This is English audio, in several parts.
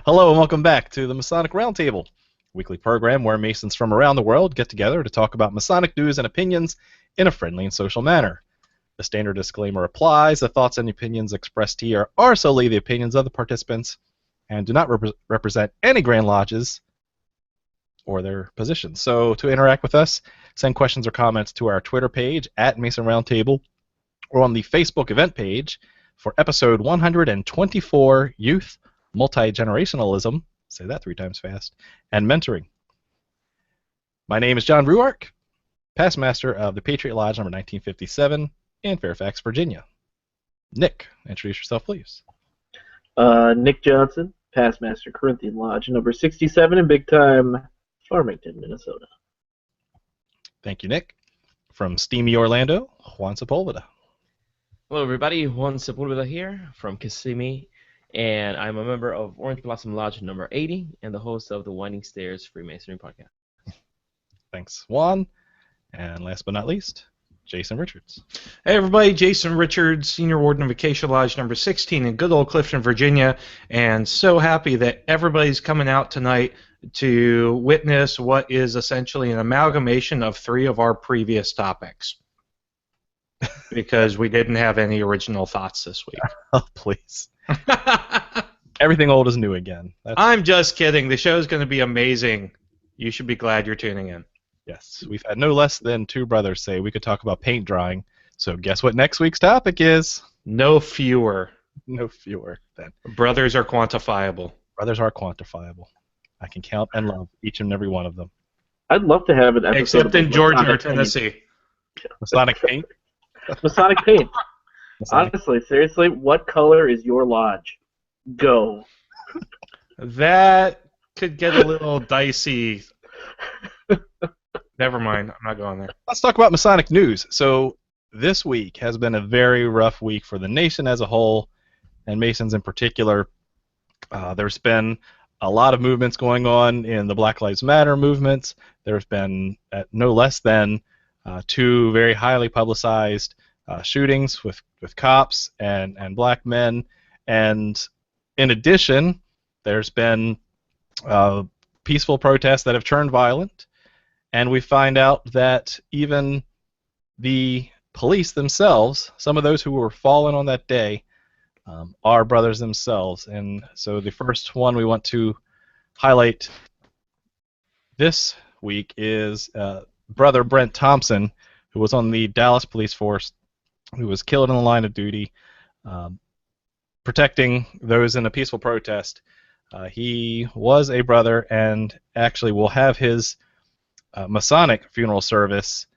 Hello and welcome back to the Masonic Roundtable, a weekly program where Masons from around the world get together to talk about Masonic news and opinions in a friendly and social manner. The standard disclaimer applies. The thoughts and opinions expressed here are solely the opinions of the participants and do not represent any Grand Lodges or their positions. So to interact with us, send questions or comments to our Twitter page at Mason Roundtable or on the Facebook event page for episode 124, Youth, Multigenerationalism, say that 3 times fast, and Mentoring. My name is John Ruark, past master of the Patriot Lodge number 1957 in Fairfax, Virginia. Nick, introduce yourself, please. Nick Johnson, past master Corinthian Lodge number 67 in Big Time, Farmington, Minnesota. Thank you, Nick. From steamy Orlando, Juan Sepulveda. Hello, everybody. Juan Sepulveda here from Kissimmee, and I'm a member of Orange Blossom Lodge number 80 and the host of the Winding Stairs Freemasonry podcast. Thanks, Juan. And last but not least, Jason Richards. Hey, everybody. Jason Richards, Senior Warden of Acacia Lodge number 16 in good old Clifton, Virginia, and so happy that everybody's coming out tonight to witness what is essentially an amalgamation of 3 of our previous topics. Because we didn't have any original thoughts this week. Oh, please. Everything old is new again. I'm just kidding. The show's going to be amazing. You should be glad you're tuning in. Yes, we've had no less than 2 brothers say we could talk about paint drying. So guess what next week's topic is? No fewer. No fewer. Then. Brothers are quantifiable. Brothers are quantifiable. I can count and love each and every one of them. I'd love to have an episode. Except in Georgia or Tennessee. Masonic paint? Masonic paint. Masonic. Honestly, seriously, what color is your lodge? Go. That could get a little dicey. Never mind. I'm not going there. Let's talk about Masonic news. So this week has been a very rough week for the nation as a whole, and Masons in particular. There's been a lot of movements going on in the Black Lives Matter movements. There's been no less than 2 very highly publicized shootings with cops and black men. And in addition, there's been peaceful protests that have turned violent. And we find out that even the police themselves, some of those who were fallen on that day, are brothers themselves. And so the first one we want to highlight this week is Brother Brent Thompson, who was on the Dallas police force, who was killed in the line of duty, protecting those in a peaceful protest. He was a brother and actually will have his Masonic funeral service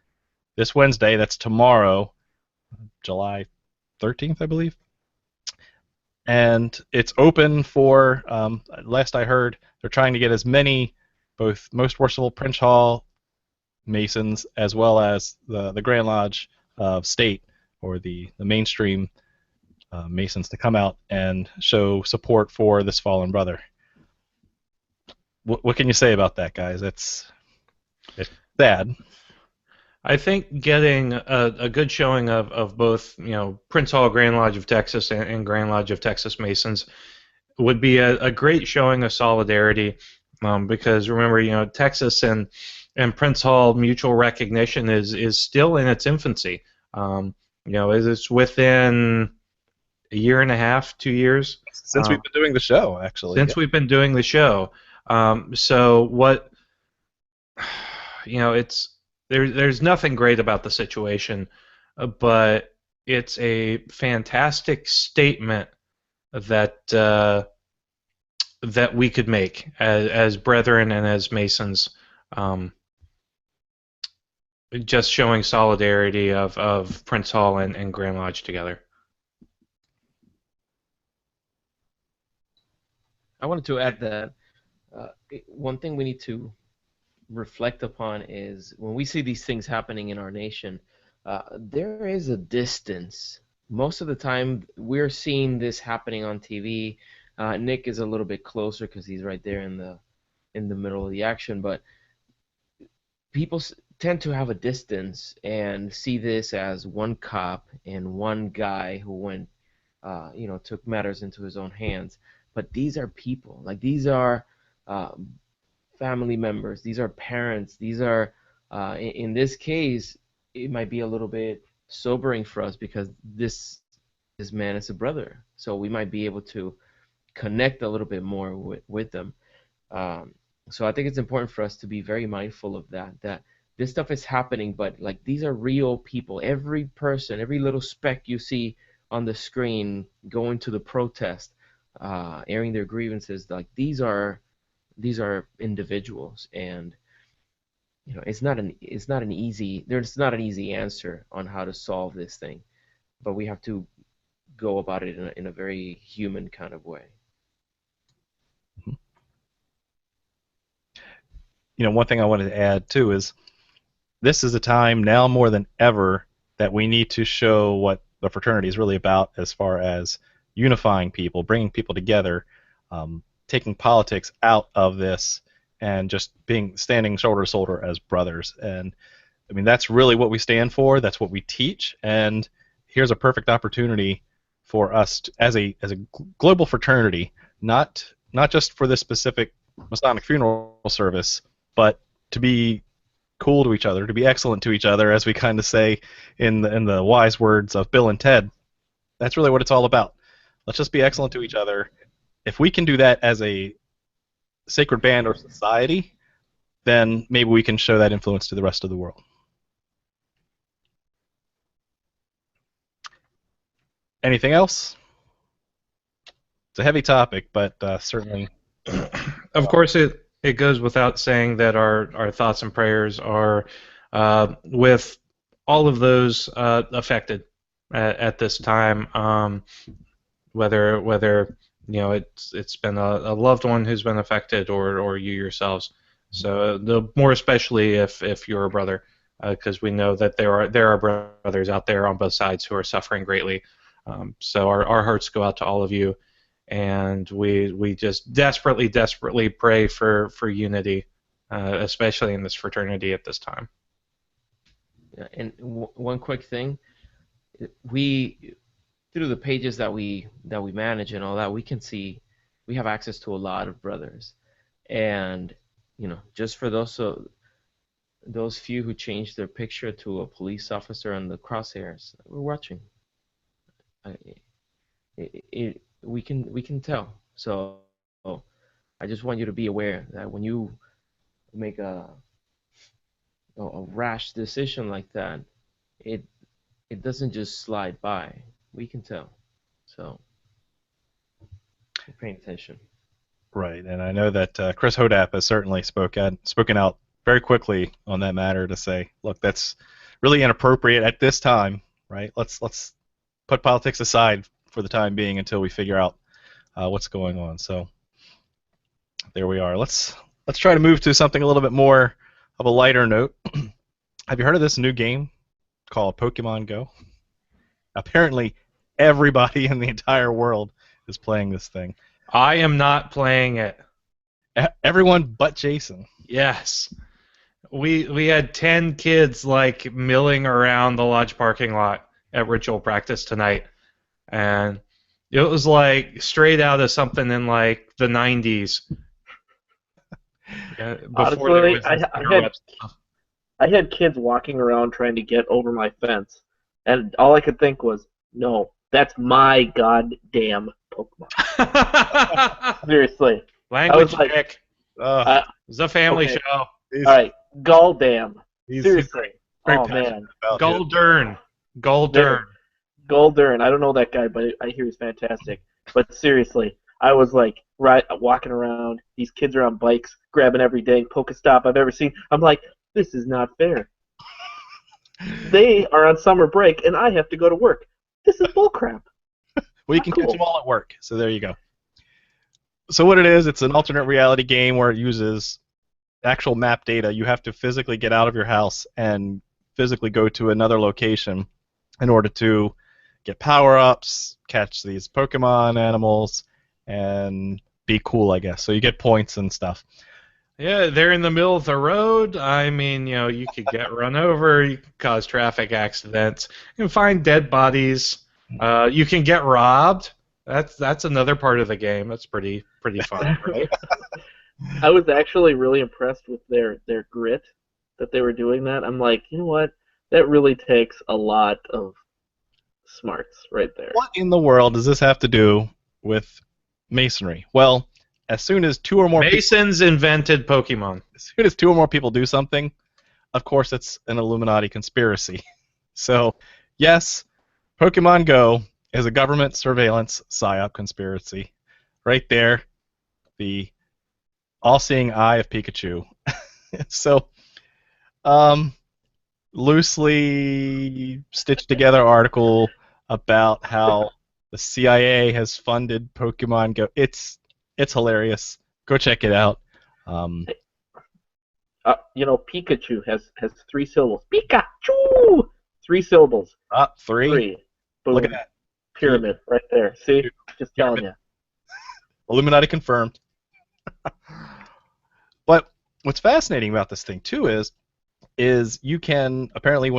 this Wednesday. That's tomorrow, July 13th, I believe. And it's open for, last I heard, they're trying to get as many both Most Worshipful Prince Hall Masons as well as the Grand Lodge of State, or the mainstream Masons, to come out and show support for this fallen brother. What can you say about that, guys? It's sad. I think getting a good showing of both, Prince Hall Grand Lodge of Texas and Grand Lodge of Texas Masons would be a great showing of solidarity, because remember, Texas and Prince Hall mutual recognition is still in its infancy. It's within a year and a half, 2 years Since we've been doing the show, actually. Since we've been doing the show. So what, there's nothing great about the situation, but it's a fantastic statement that we could make as brethren and as Masons, just showing solidarity of Prince Hall and Grand Lodge together. I wanted to add that one thing we need to reflect upon is when we see these things happening in our nation, there is a distance. Most of the time, we're seeing this happening on TV. Nick is a little bit closer because he's right there in the middle of the action, but people tend to have a distance and see this as one cop and one guy who went, took matters into his own hands. but these are people. Like, these are family members. These are parents. These are, in this case, it might be a little bit sobering for us because this man is a brother. So we might be able to connect a little bit more with them. So I think it's important for us to be very mindful of that this stuff is happening, but like, these are real people. Every person, every little speck you see on the screen going to the protest, airing their grievances, like, these are individuals, and there's not an easy answer on how to solve this thing, but we have to go about it in a very human kind of way. One thing I wanted to add too is this is a time now more than ever that we need to show what the fraternity is really about, as far as unifying people, bringing people together, taking politics out of this, and just standing shoulder to shoulder as brothers. And I mean, that's really what we stand for. That's what we teach. And here's a perfect opportunity for us to, as a global fraternity, not just for this specific Masonic funeral service, but to be cool to each other, to be excellent to each other, as we kind of say in the wise words of Bill and Ted. That's really what it's all about. Let's just be excellent to each other. If we can do that as a sacred band or society, then maybe we can show that influence to the rest of the world. Anything else? It's a heavy topic, but certainly. Of course, it goes without saying that our thoughts and prayers are with all of those affected at this time. Whether it's been a loved one who's been affected, or you yourselves. So more especially if you're a brother, because we know that there are brothers out there on both sides who are suffering greatly. So our hearts go out to all of you, and we just desperately pray for unity, especially in this fraternity at this time. Yeah, and one quick thing, we, through the pages that we manage and all that, we can see we have access to a lot of brothers, and just for those few who changed their picture to a police officer on the crosshairs, we're watching. We can tell. So I just want you to be aware that when you make a rash decision like that, it doesn't just slide by. We can tell. So paying attention. Right, and I know that Chris Hodap has certainly spoken out very quickly on that matter to say, look, that's really inappropriate at this time, right? Let's put politics aside for the time being until we figure out what's going on. So there we are. Let's try to move to something a little bit more of a lighter note. Have you heard of this new game called Pokemon Go? Apparently, everybody in the entire world is playing this thing. I am not playing it. Everyone but Jason. Yes. We had 10 kids milling around the lodge parking lot at ritual practice tonight, and it was straight out of something in the 90s. Honestly, I had kids walking around trying to get over my fence, and all I could think was, no, that's my goddamn Pokemon. Seriously. Language check. It's a family show. All right, Goldam. Seriously. Oh, man. Goldern. Goldern. I don't know that guy, but I hear he's fantastic. But seriously, I was walking around. These kids are on bikes, grabbing every dang Pokestop I've ever seen. I'm like, this is not fair. They are on summer break, and I have to go to work. This is bullcrap. Well, you can catch them all at work, so there you go. So what it is, it's an alternate reality game where it uses actual map data. You have to physically get out of your house and physically go to another location in order to get power-ups, catch these Pokemon animals, and be cool, I guess. So you get points and stuff. Yeah, they're in the middle of the road. I mean, you could get run over. You can cause traffic accidents. You can find dead bodies. You can get robbed. That's another part of the game. That's pretty fun, right? I was actually really impressed with their grit that they were doing that. I'm like, you know what? That really takes a lot of smarts right there. What in the world does this have to do with Masonry? Well, as soon as two or more Masons invented Pokemon. people do something, of course it's an Illuminati conspiracy. So, yes, Pokemon Go is a government surveillance psyop conspiracy. Right there, the all-seeing eye of Pikachu. So, loosely stitched together article about how the CIA has funded Pokemon Go. It's hilarious. Go check it out. Pikachu has 3 syllables. Pikachu! 3 syllables. Three. Boom. Look at that. Pyramid right there. See? Just telling you. Illuminati confirmed. But what's fascinating about this thing too is you can apparently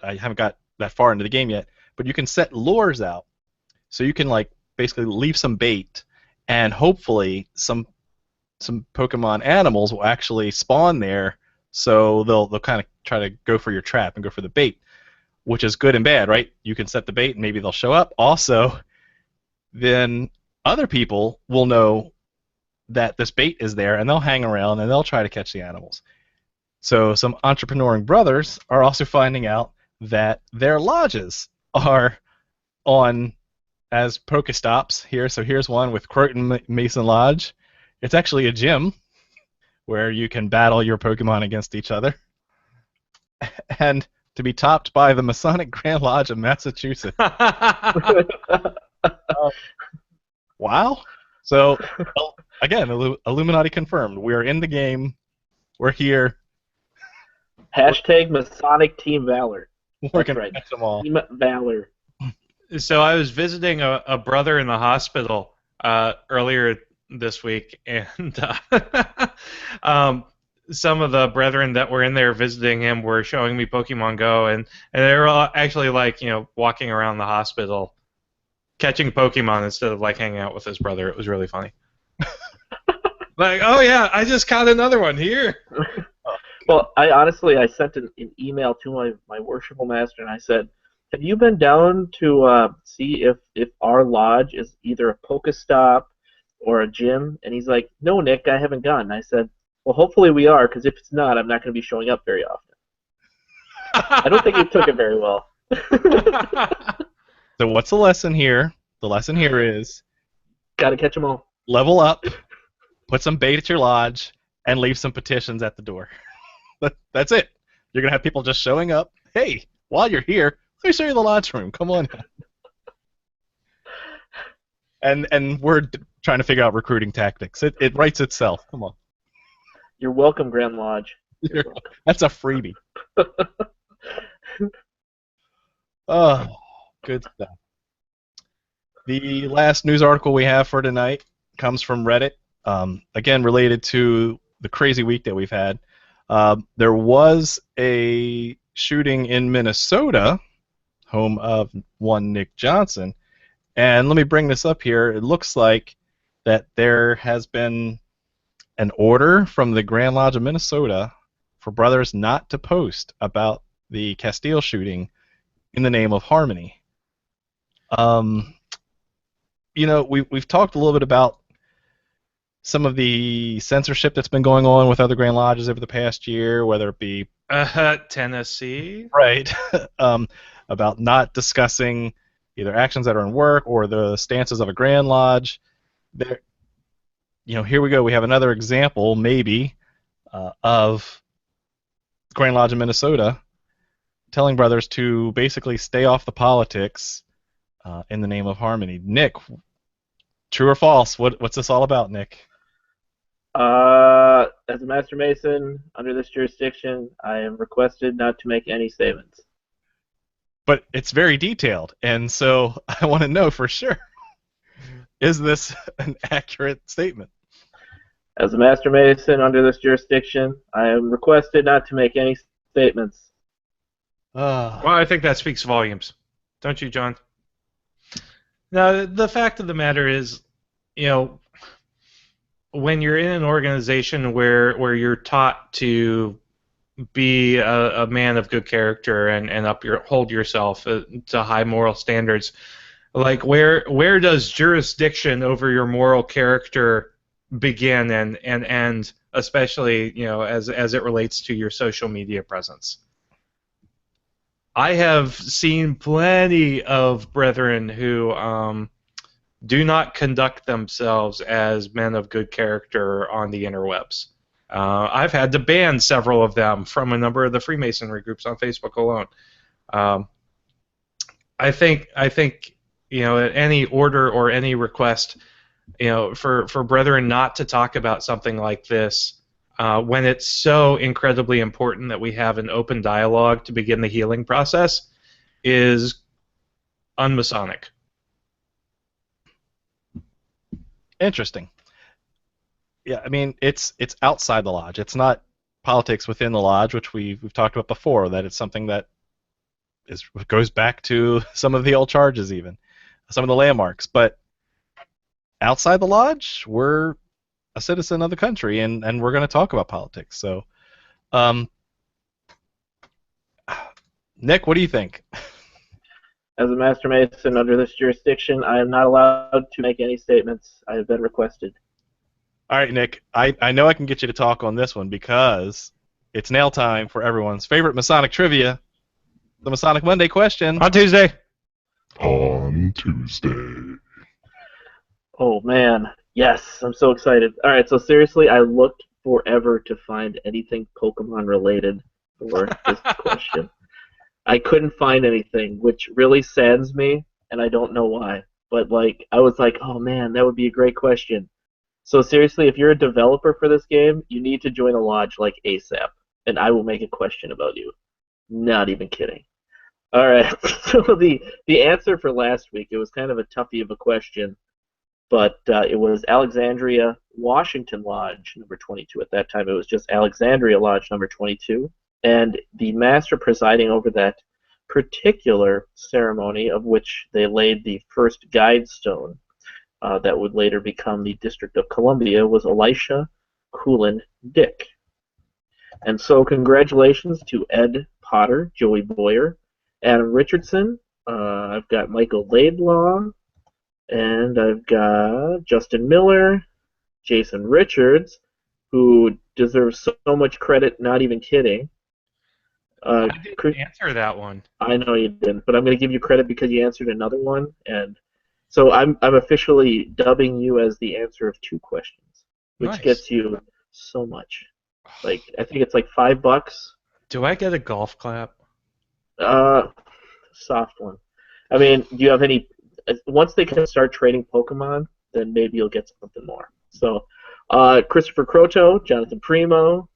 I haven't got that far into the game yet, but you can set lures out, so you can like basically leave some bait, and hopefully some Pokemon animals will actually spawn there, so they'll kind of try to go for your trap and go for the bait, which is good and bad, right? You can set the bait and maybe they'll show up. Also, then other people will know that this bait is there and they'll hang around and they'll try to catch the animals. So some entrepreneuring brothers are also finding out that their lodges are on as Pokestops here. So here's one with Croton Mason Lodge. It's actually a gym where you can battle your Pokemon against each other. And to be topped by the Masonic Grand Lodge of Massachusetts. Wow. So, again, Illuminati confirmed. We're in the game. We're here. Hashtag Masonic Team Valor. We're going to catch them all. Team Valor. So I was visiting a brother in the hospital earlier this week, and some of the brethren that were in there visiting him were showing me Pokemon Go, and they were all actually like, walking around the hospital catching Pokemon instead of like hanging out with his brother. It was really funny. Like, oh yeah, I just caught another one here. Well, I sent an email to my worshipful master, and I said, have you been down to see if our lodge is either a Pokestop or a gym? And he's like, no, Nick, I haven't gone. And I said, well, hopefully we are, because if it's not, I'm not going to be showing up very often. I don't think he took it very well. So what's the lesson here? The lesson here is got to catch them all. Level up, put some bait at your lodge, and leave some petitions at the door. That's it. You're going to have people just showing up. Hey, while you're here, let me show you the lodge room. Come on. And we're trying to figure out recruiting tactics. It writes itself. Come on. You're welcome, Grand Lodge. That's a freebie. Oh, good stuff. The last news article we have for tonight comes from Reddit. Again, related to the crazy week that we've had. There was a shooting in Minnesota, home of one Nick Johnson. And let me bring this up here. It looks like that there has been an order from the Grand Lodge of Minnesota for brothers not to post about the Castile shooting in the name of harmony. We've talked a little bit about some of the censorship that's been going on with other Grand Lodges over the past year, whether it be Tennessee, right, about not discussing either actions that are in work or the stances of a Grand Lodge. There, here we go. We have another example, maybe, of Grand Lodge in Minnesota telling brothers to basically stay off the politics in the name of harmony. Nick, true or false? What's this all about, Nick? As a Master Mason under this jurisdiction, I am requested not to make any statements. But it's very detailed, and so I want to know for sure. Is this an accurate statement? As a Master Mason under this jurisdiction, I am requested not to make any statements. Well, I think that speaks volumes. Don't you, John? Now, the fact of the matter is, you know, when you're in an organization where you're taught to be a man of good character and hold yourself to high moral standards, like where does jurisdiction over your moral character begin and end, especially as it relates to your social media presence? I have seen plenty of brethren who do not conduct themselves as men of good character on the interwebs. I've had to ban several of them from a number of the Freemasonry groups on Facebook alone. I think at any order or any request, for brethren not to talk about something like this when it's so incredibly important that we have an open dialogue to begin the healing process is unmasonic. Interesting. Yeah, I mean, it's outside the lodge. It's not politics within the lodge, which we've talked about before. That it's something that goes back to some of the old charges, even some of the landmarks. But outside the lodge, we're a citizen of the country, and we're going to talk about politics. So, Nick, what do you think? As a Master Mason under this jurisdiction, I am not allowed to make any statements. I have been requested. All right, Nick, I know I can get you to talk on this one because it's nail time for everyone's favorite Masonic trivia, the Masonic Monday question. On Tuesday. On Tuesday. Oh, man. Yes, I'm so excited. All right, so seriously, I looked forever to find anything Pokemon related for this question. I couldn't find anything, which really saddens me, and I don't know why. But, I was like, oh, man, that would be a great question. So seriously, if you're a developer for this game, you need to join a lodge ASAP, and I will make a question about you. Not even kidding. All right, so the answer for last week, it was kind of a toughie of a question, but it was Alexandria, Washington Lodge, number 22. At that time, it was just Alexandria Lodge, number 22. And the master presiding over that particular ceremony, of which they laid the first guide stone, that would later become the District of Columbia, was Elisha Coolin Dick. And so congratulations to Ed Potter, Joey Boyer, Adam Richardson, I've got Michael Laidlaw, and I've got Justin Miller, Jason Richards, who deserves so much credit, not even kidding. I didn't answer that one. I know you didn't, but I'm going to give you credit because you answered another one, and so I'm officially dubbing you as the answer of two questions, which Nice. gets you so much. I think it's $5. Do I get a golf clap? Soft one. I mean, do you have any? Once they can start trading Pokemon, then maybe you'll get something more. So, Christopher Croto, Jonathan Primo.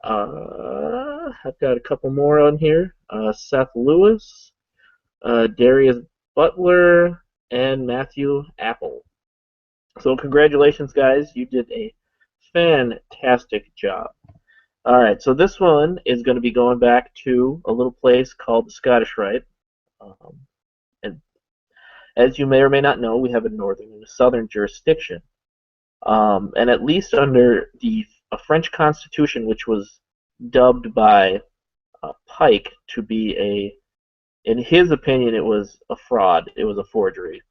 I've got a couple more on here. Seth Lewis, Darius Butler, and Matthew Apple. So congratulations, guys. You did a fantastic job. All right, so this one is going to be going back to a little place called the Scottish Rite. And as you may or may not know, we have a northern and a southern jurisdiction. And at least under a French Constitution, which was dubbed by Pike to be in his opinion, it was a fraud. It was a forgery.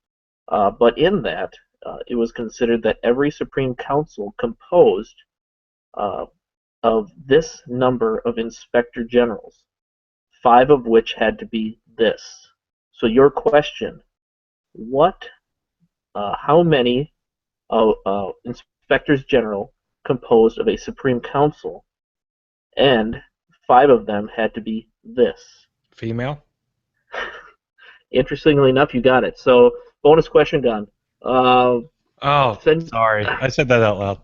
But in that, it was considered that every Supreme Council composed of this number of Inspector Generals, 5 of which had to be this. So your question, how many Inspectors General composed of a Supreme Council, and 5 of them had to be this? Female? Interestingly enough, you got it. So, bonus question done. Sorry. I said that out loud.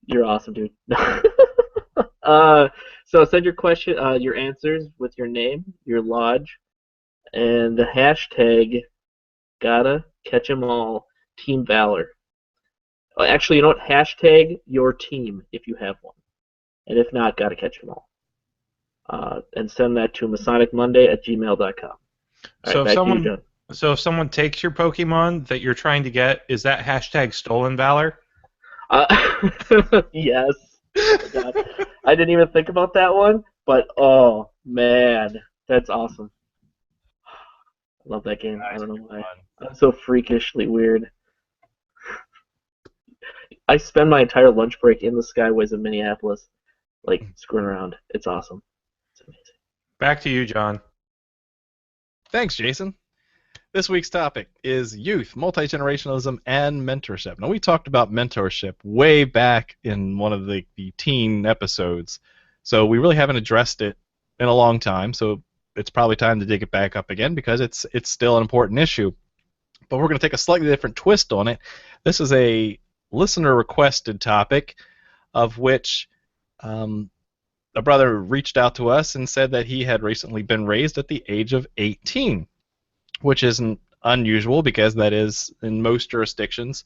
You're awesome, dude. So send your question, your answers with your name, your lodge, and the hashtag gotta catch 'em all, Team Valor. Actually, you know what? Hashtag your team if you have one. And if not, gotta catch 'em all. And send that to masonicmonday@gmail.com. So if So if someone takes your Pokemon that you're trying to get, is that hashtag stolen valor? Yes. Oh my God. I didn't even think about that one, but oh man, that's awesome. I love that game. I don't know why. I'm so freakishly weird. I spend my entire lunch break in the Skyways of Minneapolis, like screwing around. It's awesome. It's amazing. Back to you, John. Thanks, Jason. This week's topic is youth, multi-generationalism, and mentorship. Now, we talked about mentorship way back in one of the teen episodes, so we really haven't addressed it in a long time, so it's probably time to dig it back up again because it's still an important issue. But we're going to take a slightly different twist on it. This is a listener-requested topic of which a brother reached out to us and said that he had recently been raised at the age of 18. Which isn't unusual because that is, in most jurisdictions,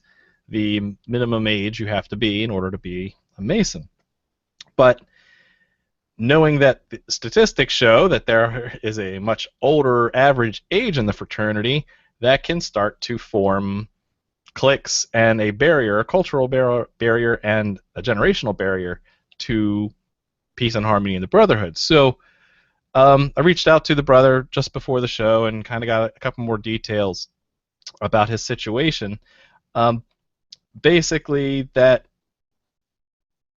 the minimum age you have to be in order to be a Mason. But knowing that the statistics show that there is a much older average age in the fraternity, that can start to form cliques and a barrier, a cultural barrier and a generational barrier to peace and harmony in the brotherhood. So I reached out to the brother just before the show and kind of got a couple more details about his situation. Basically, that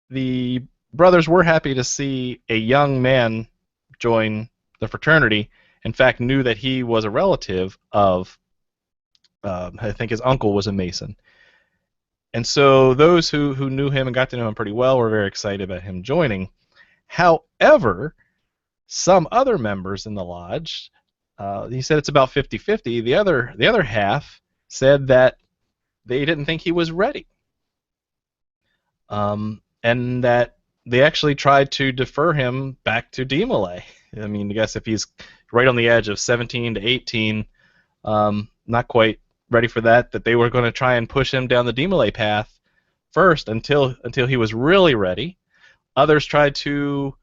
the brothers were happy to see a young man join the fraternity. In fact, knew that he was a relative of, I think his uncle was a Mason. And so those who knew him and got to know him pretty well were very excited about him joining. However, some other members in the lodge, he said it's about 50-50. The other half said that they didn't think he was ready, and that they actually tried to defer him back to DMLA. I mean, I guess if he's right on the edge of 17 to 18, not quite ready for that, that they were going to try and push him down the DMLA path first until he was really ready. Others tried to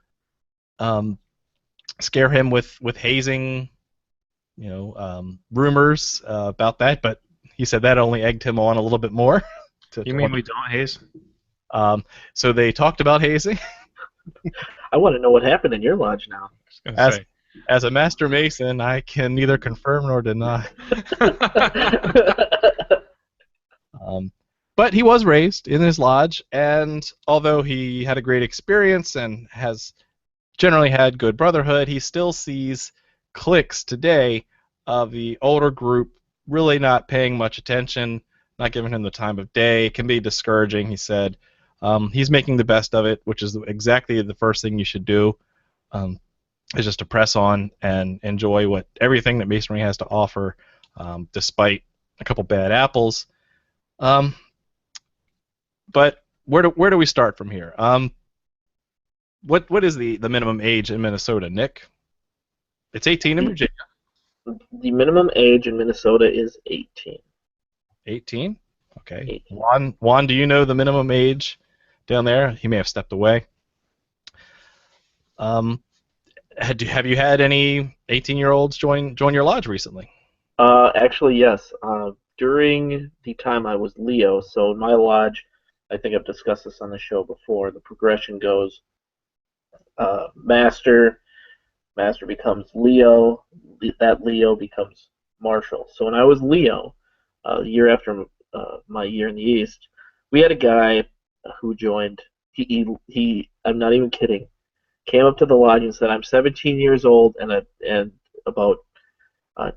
scare him with hazing, rumors about that, but he said that only egged him on a little bit more. You mean we don't haze? So they talked about hazing. I want to know what happened in your lodge now. As a Master Mason, I can neither confirm nor deny. But he was raised in his lodge, and although he had a great experience and has generally had good brotherhood, he still sees cliques today of the older group really not paying much attention, not giving him the time of day. It can be discouraging, he said. He's making the best of it, which is exactly the first thing you should do, is just to press on and enjoy everything that Masonry has to offer, despite a couple bad apples. But where do we start from here? What is the minimum age in Minnesota, Nick? It's 18 in Virginia. The minimum age in Minnesota is 18. 18? Okay. 18. Juan, do you know the minimum age down there? He may have stepped away. Have you had any 18-year-olds join your lodge recently? Actually, yes. During the time I was Leo, so in my lodge, I think I've discussed this on the show before, the progression goes Master becomes Leo, that Leo becomes Marshal. So when I was Leo, the year after my year in the East, we had a guy who joined, he I'm not even kidding, came up to the lodge and said, I'm 17 years old and about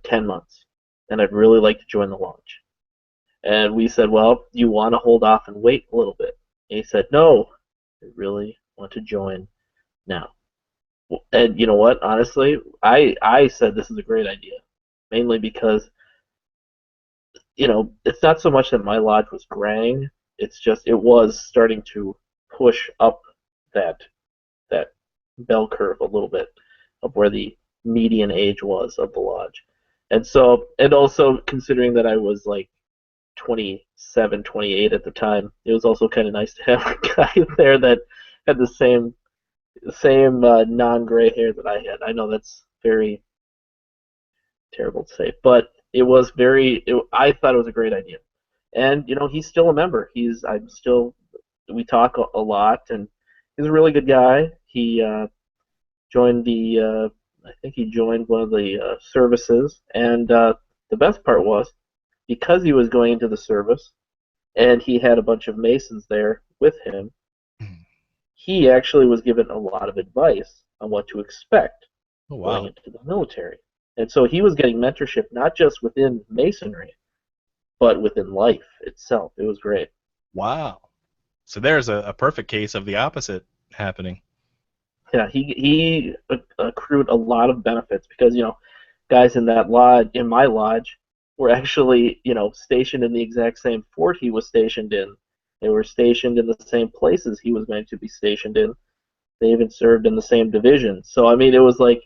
10 months, and I'd really like to join the lodge. And we said, well, you want to hold off and wait a little bit. And he said, no, I really want to join now. And you know what? Honestly, I said this is a great idea, mainly because, it's not so much that my lodge was graying, it's just it was starting to push up that bell curve a little bit of where the median age was of the lodge. And so, and also considering that I was like 27, 28 at the time, it was also kind of nice to have a guy there that had the same non-gray hair that I had. I know that's very terrible to say, but It was very. I thought it was a great idea, and he's still a member. I'm still. We talk a lot, and he's a really good guy. He joined the. I think he joined one of the services, and the best part was because he was going into the service, and he had a bunch of Masons there with him. He actually was given a lot of advice on what to expect Oh, going wow. into the military. And so he was getting mentorship not just within Masonry, but within life itself. It was great. Wow. So there's a perfect case of the opposite happening. Yeah, he accrued a lot of benefits because guys in that lodge, in my lodge, were actually stationed in the exact same fort he was stationed in. They were stationed in the same places he was going to be stationed in. They even served in the same division. So I mean, it was like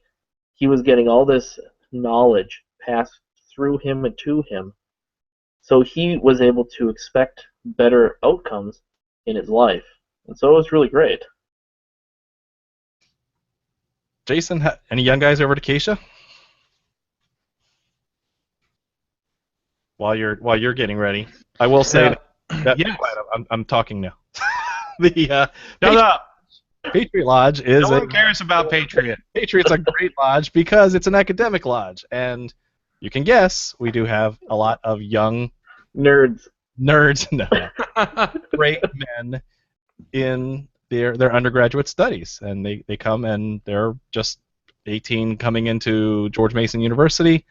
he was getting all this knowledge passed through him and to him. So he was able to expect better outcomes in his life. And so it was really great. Jason, any young guys over to Keisha? While you're getting ready, I will say that Yes. I'm talking now. The Shut up. Patriot Lodge is No one cares about Patriot. Patriot's a great lodge because it's an academic lodge, and you can guess we do have a lot of young Nerds. nerds, no, great men in their undergraduate studies, and they come and they're just 18 coming into George Mason University.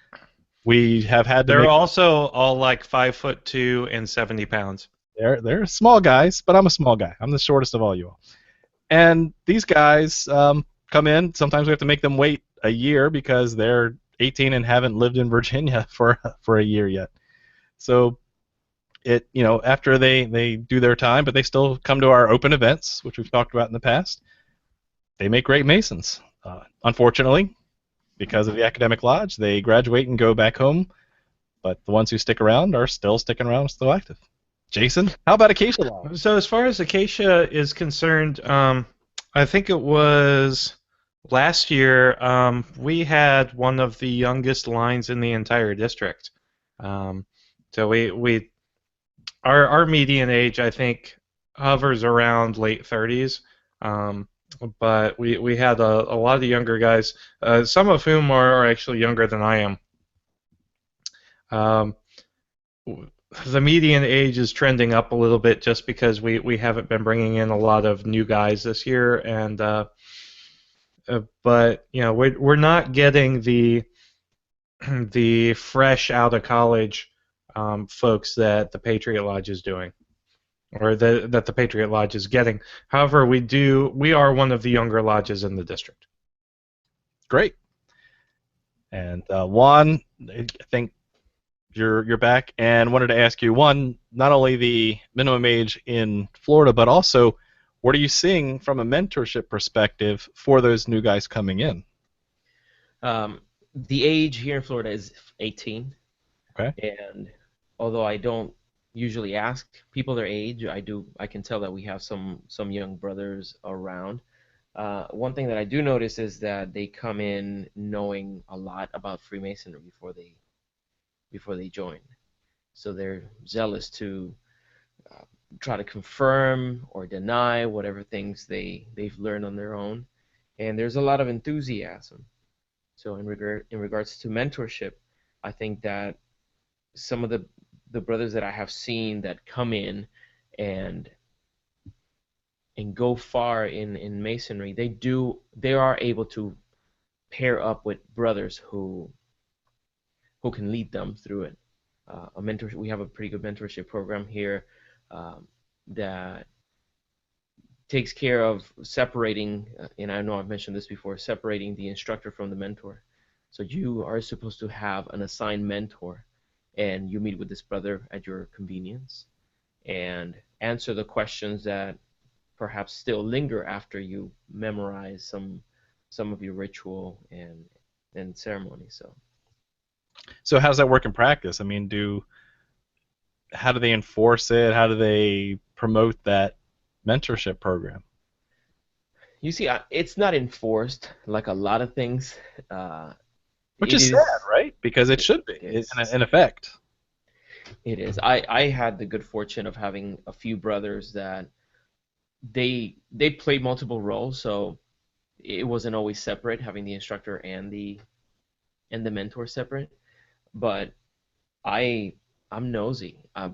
We have had to They're make also all like 5'2" and 70 pounds. they're small guys, but I'm a small guy. I'm the shortest of all you all. And these guys come in. Sometimes we have to make them wait a year because they're 18 and haven't lived in Virginia for a year yet. So after they do their time, but they still come to our open events, which we've talked about in the past. They make great Masons. Unfortunately, because of the academic lodge, they graduate and go back home. But the ones who stick around are still sticking around, still active. Jason, how about Acacia Lodge? So as far as Acacia is concerned, I think it was last year we had one of the youngest lines in the entire district. So our median age, I think, hovers around late 30s. But we had a lot of the younger guys, some of whom are actually younger than I am. The median age is trending up a little bit just because we haven't been bringing in a lot of new guys this year, and but we're not getting the the fresh out of college folks that the Patriot Lodge is doing, or that the Patriot Lodge is getting. However, we are one of the younger lodges in the district. Great. And Juan, I think you're back, and wanted to ask you, one, not only the minimum age in Florida, but also what are you seeing from a mentorship perspective for those new guys coming in? The age here in Florida is 18. Okay. And although I don't usually ask people their age, I can tell that we have some young brothers around. One thing that I do notice is that they come in knowing a lot about Freemasonry before they join. So they're zealous to try to confirm or deny whatever things they've learned on their own. And there's a lot of enthusiasm. So in regards to mentorship, I think that some of the brothers that I have seen that come in and go far in Masonry, they are able to pair up with brothers who can lead them through it. We have a pretty good mentorship program here that takes care of separating, and I know I've mentioned this before, separating the instructor from the mentor. So you are supposed to have an assigned mentor, and you meet with this brother at your convenience and answer the questions that perhaps still linger after you memorize some of your ritual and ceremony. So how does that work in practice? I mean, how do they enforce it? How do they promote that mentorship program? You see, it's not enforced like a lot of things Which It is is. sad, right? Because it should be, It's, in effect. it is. I had the good fortune of having a few brothers that they played multiple roles, so it wasn't always separate, having the instructor and the mentor separate. But I I'm nosy. I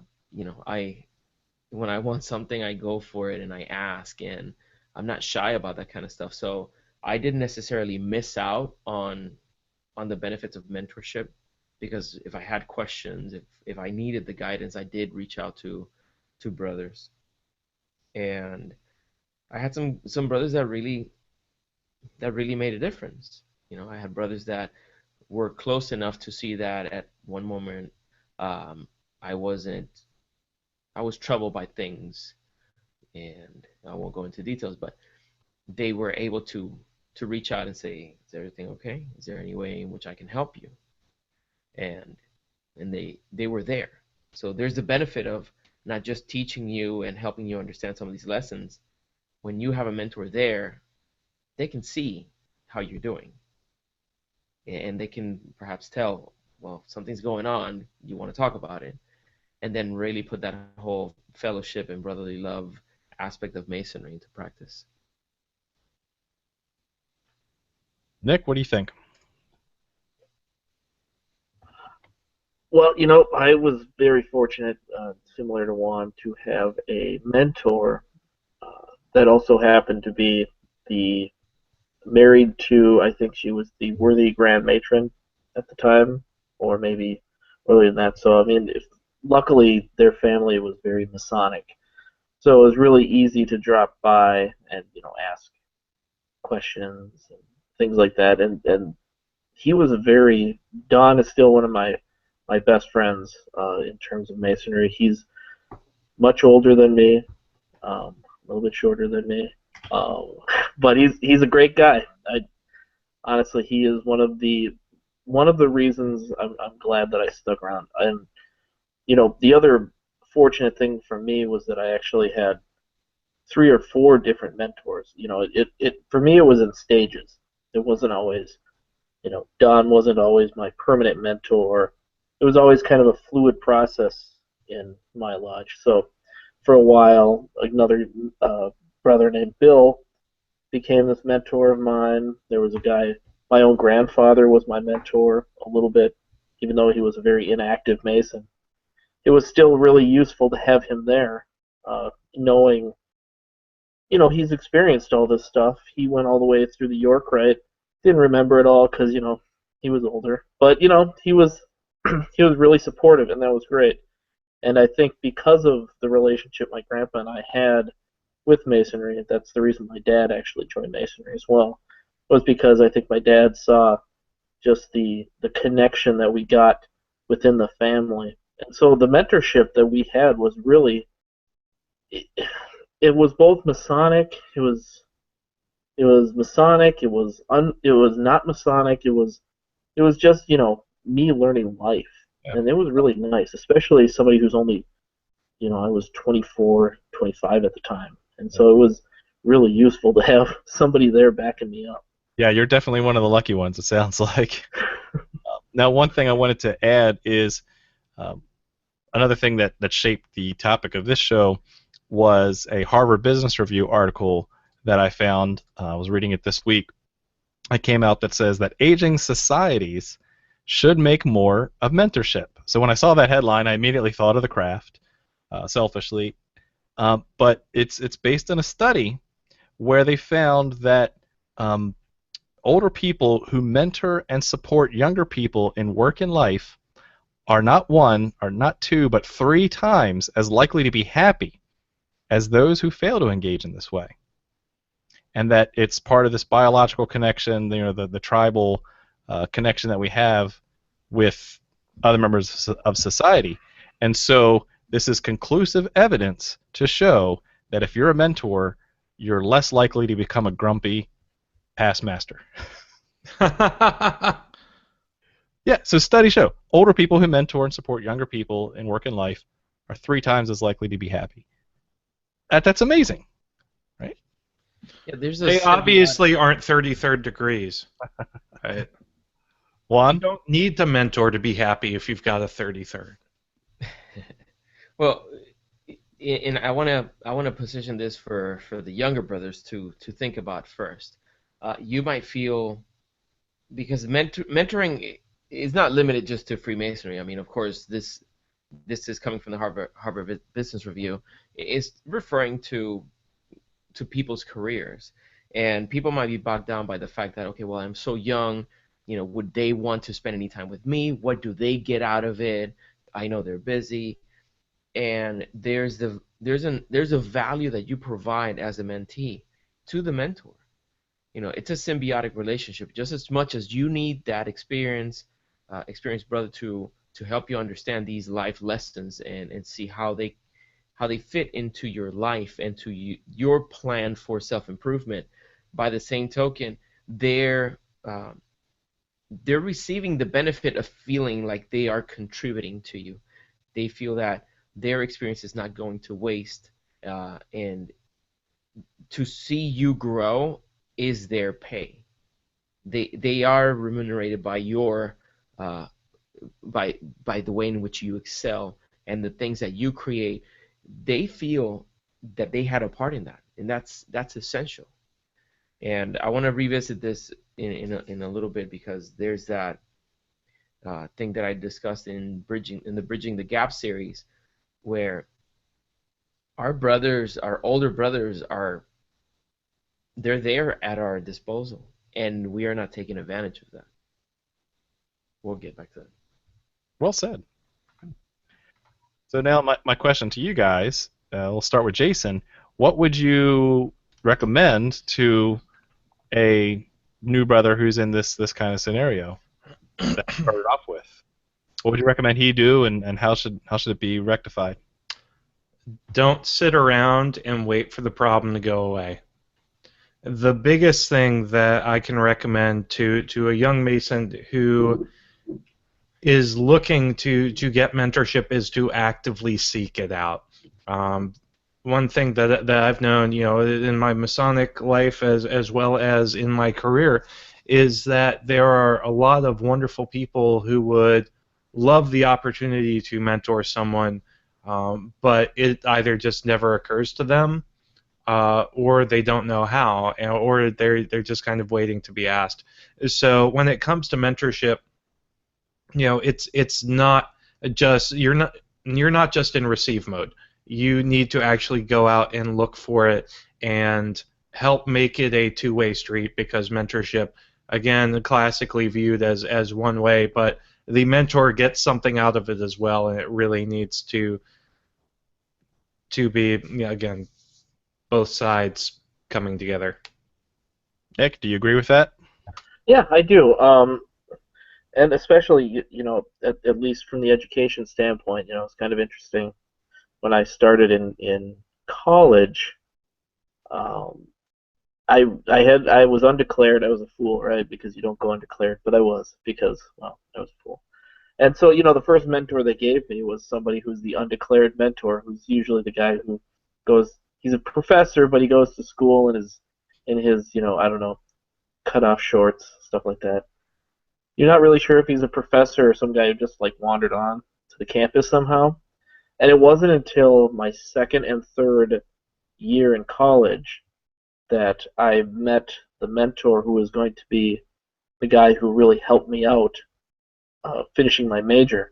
when I want something, I go for it and I ask, and I'm not shy about that kind of stuff. So I didn't necessarily miss out on the benefits of mentorship, because if I had questions, if I needed the guidance, I did reach out to brothers. And I had some brothers that really made a difference. I had brothers that were close enough to see that at one moment, um, I wasn't I was troubled by things, and I won't go into details, but they were able to reach out and say, "Is everything okay? Is there any way in which I can help you?" And they were there. So there's the benefit of not just teaching you and helping you understand some of these lessons. When you have a mentor there, they can see how you're doing, and they can perhaps tell, well, something's going on, you want to talk about it, and then really put that whole fellowship and brotherly love aspect of Masonry into practice. Nick, what do you think? Well, I was very fortunate, similar to Juan, to have a mentor that also happened to be the married to, I think she was the worthy Grand Matron at the time, or maybe earlier than that. So, I mean, luckily their family was very Masonic. So it was really easy to drop by and, ask questions and things like that. And he was Don is still one of my best friends in terms of Masonry. He's much older than me, a little bit shorter than me, um, but he's a great guy. Honestly, he is one of the reasons I'm glad that I stuck around. And the other fortunate thing for me was that I actually had 3 or 4 different mentors. It for me it was in stages. It wasn't always, Don wasn't always my permanent mentor. It was always kind of a fluid process in my lodge. So for a while, another brother named Bill became this mentor of mine. There was a guy, my own grandfather was my mentor a little bit, even though he was a very inactive Mason. It was still really useful to have him there, knowing, he's experienced all this stuff. He went all the way through the York Rite. Didn't remember it all because, he was older. But, he was he was really supportive, and that was great. And I think because of the relationship my grandpa and I had with Masonry, that's the reason my dad actually joined Masonry as well, was because I think my dad saw just the connection that we got within the family. And so the mentorship that we had was really, it was both Masonic, it was Masonic, it was not Masonic, it was just, me learning life. Yeah. And it was really nice, especially somebody who's only, I was 24, 25 at the time. And so it was really useful to have somebody there backing me up. Yeah, you're definitely one of the lucky ones, it sounds like. Now, one thing I wanted to add is another thing that shaped the topic of this show was a Harvard Business Review article that I found. I was reading it this week. It came out that says that aging societies should make more of mentorship. So when I saw that headline, I immediately thought of the craft, selfishly. But it's based on a study where they found that older people who mentor and support younger people in work and life are not 1 or not 2, but 3 times as likely to be happy as those who fail to engage in this way. And that it's part of this biological connection, the tribal connection that we have with other members of society. And so this is conclusive evidence to show that if you're a mentor, you're less likely to become a grumpy past master. Yeah, so studies show older people who mentor and support younger people in work and life are 3 times as likely to be happy. That's amazing, right? Yeah, there's They obviously aren't 33rd degrees. Right? You Juan? don't need to mentor to be happy if you've got a 33rd. Well, and I want to position this for the younger brothers to think about first. You might feel, because mentoring is not limited just to Freemasonry. I mean, of course, this is coming from the Harvard Business Review. It's referring to people's careers, and people might be bogged down by the fact that, okay, well, I'm so young, would they want to spend any time with me? What do they get out of it? I know they're busy, and there's a value that you provide as a mentee to the mentor. It's a symbiotic relationship. Just as much as you need that experienced brother to help you understand these life lessons and see how they fit into your life and to your plan for self-improvement. By the same token, they're receiving the benefit of feeling like they are contributing to you. They feel that their experience is not going to waste, and to see you grow is their pay. They are remunerated by your by the way in which you excel and the things that you create. They feel that they had a part in that, and that's essential. And I want to revisit this in a little bit, because there's that thing that I discussed in the Bridging the Gap series, where our older brothers they're there at our disposal, and we are not taking advantage of that. We'll get back to that. Well said. So now my question to you guys, we'll start with Jason. What would you recommend to a new brother who's in this kind of scenario that you started off with? What would you recommend he do, and how should it be rectified? Don't sit around and wait for the problem to go away. The biggest thing that I can recommend to a young Mason who is looking to get mentorship is to actively seek it out. One thing that I've known, in my Masonic life as well as in my career, is that there are a lot of wonderful people who would love the opportunity to mentor someone, but it either just never occurs to them, or they don't know how, or they're just kind of waiting to be asked. So when it comes to mentorship, it's not just you're not just in receive mode. You need to actually go out and look for it and help make it a two-way street, because mentorship, again, classically viewed as one way, but the mentor gets something out of it as well, and it really needs to be, again, both sides coming together. Nick, do you agree with that? Yeah, I do. And especially, at least from the education standpoint, it's kind of interesting. When I started in college, I was undeclared. I was a fool, right? Because you don't go undeclared, but I was, because, well, I was a fool. And so, the first mentor they gave me was somebody who's the undeclared mentor, who's usually the guy who goes. He's a professor, but he goes to school in his I don't know, cutoff shorts, stuff like that. You're not really sure if he's a professor or some guy who just wandered on to the campus somehow. And it wasn't until my second and third year in college that I met the mentor who was going to be the guy who really helped me out finishing my major.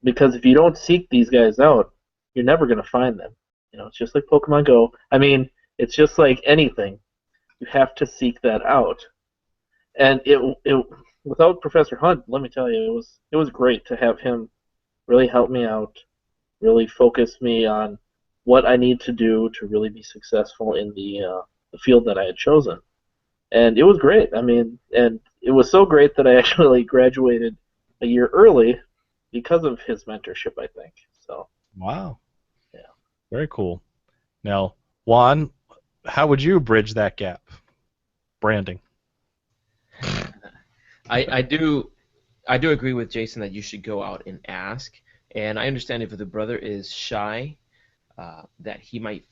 Because if you don't seek these guys out, you're never going to find them. It's just like Pokemon Go. I mean, it's just like anything. You have to seek that out. And it without Professor Hunt, let me tell you, it was great to have him really help me out, really focus me on what I need to do to really be successful in the field that I had chosen. And it was great. I mean, and it was so great that I actually graduated a year early because of his mentorship, I think. So. Wow. Yeah. Very cool. Now, Juan, how would you bridge that gap? Branding. I do agree with Jason that you should go out and ask. And I understand if the brother is shy, that he might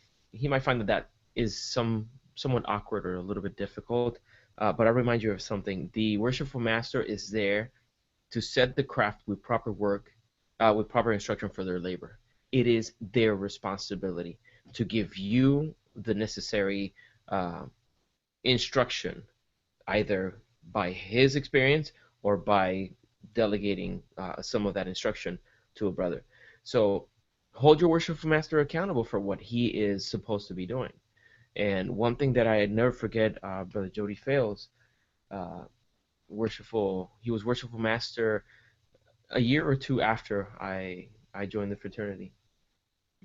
find that is somewhat awkward or a little bit difficult. But I remind you of something: the worshipful master is there to set the craft with proper work, with proper instruction for their labor. It is their responsibility to give you the necessary instruction, either by his experience or by delegating some of that instruction to a brother. So hold your worshipful master accountable for what he is supposed to be doing. And one thing that I never forget, Brother Jody Fales, he was worshipful master a year or two after I joined the fraternity.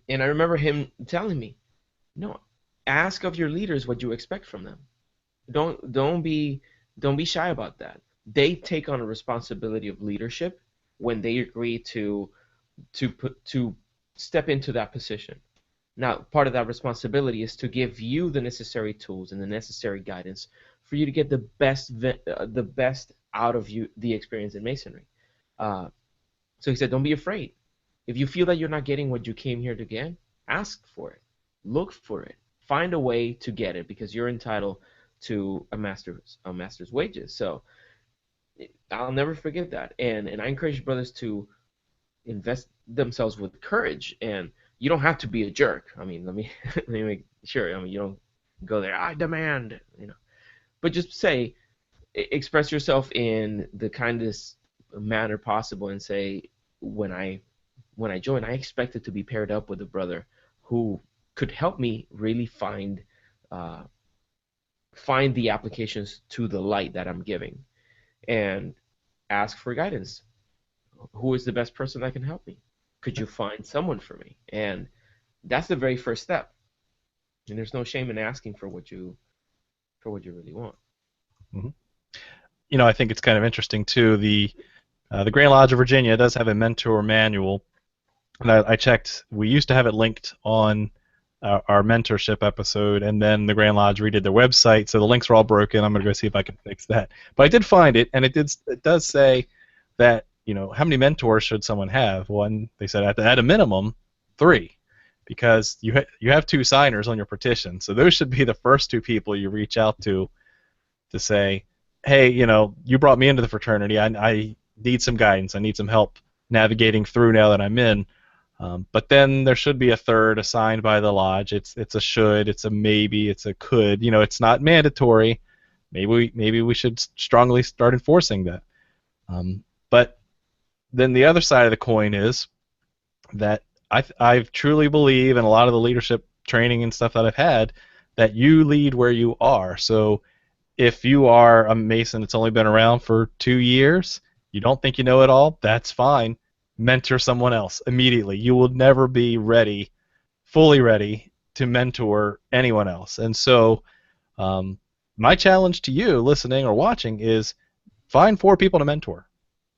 And I remember him telling me, no, ask of your leaders what you expect from them. Don't be shy about that. They take on a responsibility of leadership when they agree to step into that position. Now, part of that responsibility is to give you the necessary tools and the necessary guidance for you to get the best out of the experience in Masonry. So he said, don't be afraid. If you feel that you're not getting what you came here to get, ask for it. Look for it. Find a way to get it, because you're entitled to a master's wages. So I'll never forget that. And I encourage brothers to invest themselves with courage. And you don't have to be a jerk. I mean, let me make sure. I mean, you don't go there, I demand, but just say, express yourself in the kindest manner possible, and say, when I join, I expected to be paired up with a brother who could help me really find the applications to the light that I'm giving, and ask for guidance. Who is the best person that can help me? Could you find someone for me? And that's the very first step. And there's no shame in asking for what you really want. Mm-hmm. I think it's kind of interesting too. The Grand Lodge of Virginia does have a mentor manual, and I checked. We used to have it linked on our mentorship episode, and then the Grand Lodge redid their website, so the links were all broken. I'm going to go see if I can fix that. But I did find it, and it does say that, how many mentors should someone have? One, they said at a minimum, 3, because you have 2 signers on your petition, so those should be the first 2 people you reach out to say, hey, you brought me into the fraternity. I need some guidance. I need some help navigating through now that I'm in. But then there should be a 3rd assigned by the lodge. It's a should, it's a maybe, it's a could. It's not mandatory. Maybe we should strongly start enforcing that. But then the other side of the coin is that I truly believe, in a lot of the leadership training and stuff that I've had, that you lead where you are. So if you are a Mason that's only been around for 2 years, you don't think you know it all, that's fine. Mentor someone else immediately. You will never be fully ready to mentor anyone else. And so my challenge to you listening or watching is find 4 people to mentor.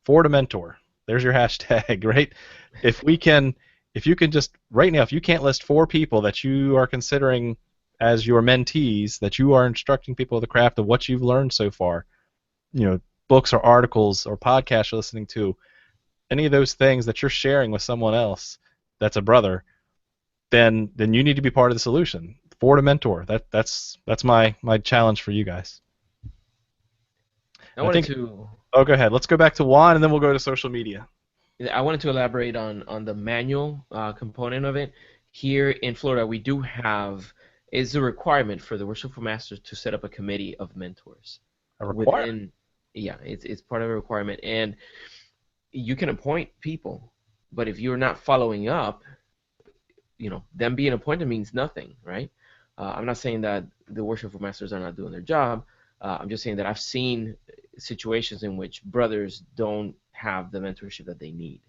4 to mentor. There's your hashtag, right? If you can just, right now, if you can't list 4 people that you are considering as your mentees, that you are instructing people of the craft of what you've learned so far, books or articles or podcasts you're listening to, any of those things that you're sharing with someone else that's a brother, then you need to be part of the solution. 4 to mentor. That's my challenge for you guys. Oh, go ahead. Let's go back to Juan, and then we'll go to social media. I wanted to elaborate on the manual component of it. Here in Florida, we do have, is a requirement for the worshipful masters to set up a committee of mentors. A requirement? Yeah, it's part of a requirement. And you can appoint people, but if you're not following up, them being appointed means nothing, right? I'm not saying that the worshipful masters are not doing their job. I'm just saying that I've seen situations in which brothers don't have the mentorship that they need.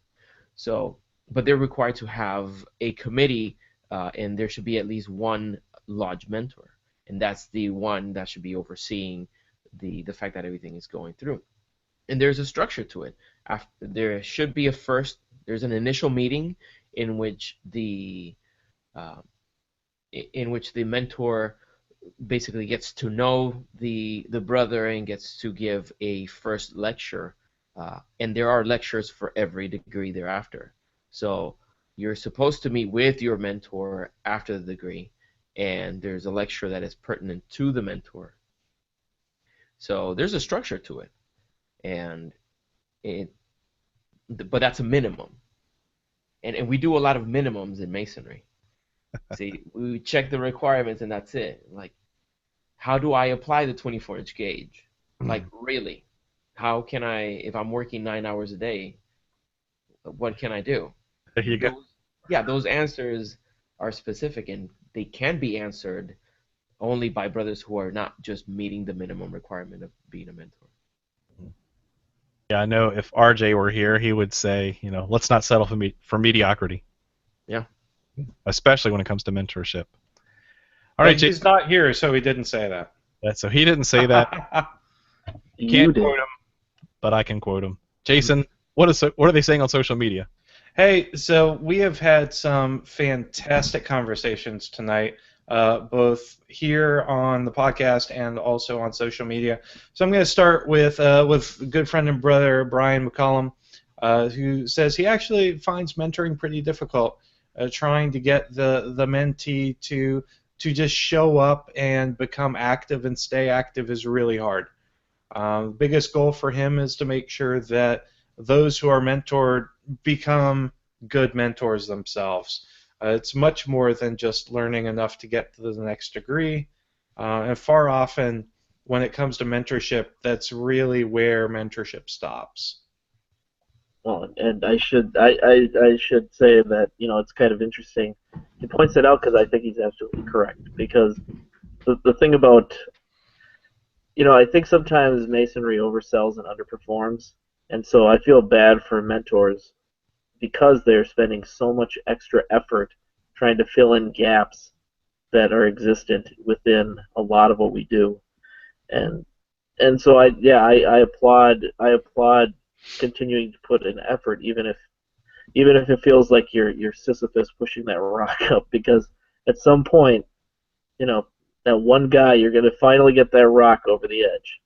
So, but they're required to have a committee, and there should be at least one lodge mentor, and that's the one that should be overseeing the fact that everything is going through. And there's a structure to it. There should be there's an initial meeting in which the mentor basically gets to know the brother and gets to give a first lecture, and there are lectures for every degree thereafter. So you're supposed to meet with your mentor after the degree, and there's a lecture that is pertinent to the mentor. So there's a structure to it, and but that's a minimum. And we do a lot of minimums in Masonry. See, we check the requirements and that's it. Like, how do I apply the 24-inch gauge? Like, really? How can I, if I'm working 9 hours a day, what can I do? There you go. Those answers are specific, and they can be answered only by brothers who are not just meeting the minimum requirement of being a mentor. Yeah, I know if RJ were here, he would say, let's not settle for mediocrity. Yeah. Especially when it comes to mentorship. But All right, he's Jason. not here, so he didn't say that. Yeah, so he didn't say that. You Can't did. quote him, but I can quote him. Jason, what are they saying on social media? Hey, so we have had some fantastic conversations tonight, both here on the podcast and also on social media. So I'm going to start with good friend and brother Brian McCollum, who says he actually finds mentoring pretty difficult, trying to get the mentee to just show up and become active and stay active is really hard. The biggest goal for him is to make sure that those who are mentored become good mentors themselves. It's much more than just learning enough to get to the next degree. And far often, when it comes to mentorship, that's really where mentorship stops. Well, and I should say that it's kind of interesting. He points it out because I think he's absolutely correct. Because the thing about I think sometimes Masonry oversells and underperforms, and so I feel bad for mentors because they're spending so much extra effort trying to fill in gaps that are existent within a lot of what we do, and so I applaud continuing to put in effort, even if it feels like you're Sisyphus pushing that rock up, because at some point, that one guy, you're going to finally get that rock over the edge,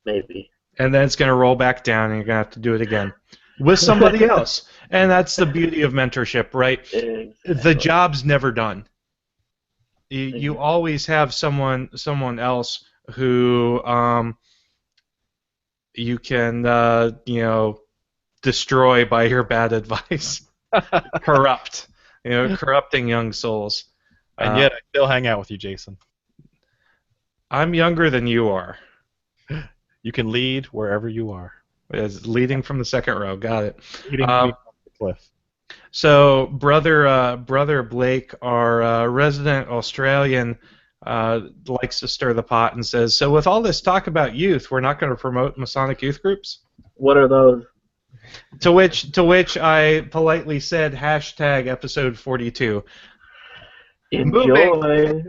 maybe. And then it's going to roll back down, and you're going to have to do it again with somebody else. And that's the beauty of mentorship, right? Exactly. The job's never done. You always have someone else who you can destroy by your bad advice, corrupting young souls. And yet I still hang out with you, Jason. I'm younger than you are. You can lead wherever you are. It's leading from the second row. Got it. Leading me off the cliff. So, brother Blake, our resident Australian, likes to stir the pot and says, "So, with all this talk about youth, we're not going to promote Masonic youth groups?" What are those? To which I politely said, #episode 42. Enjoy.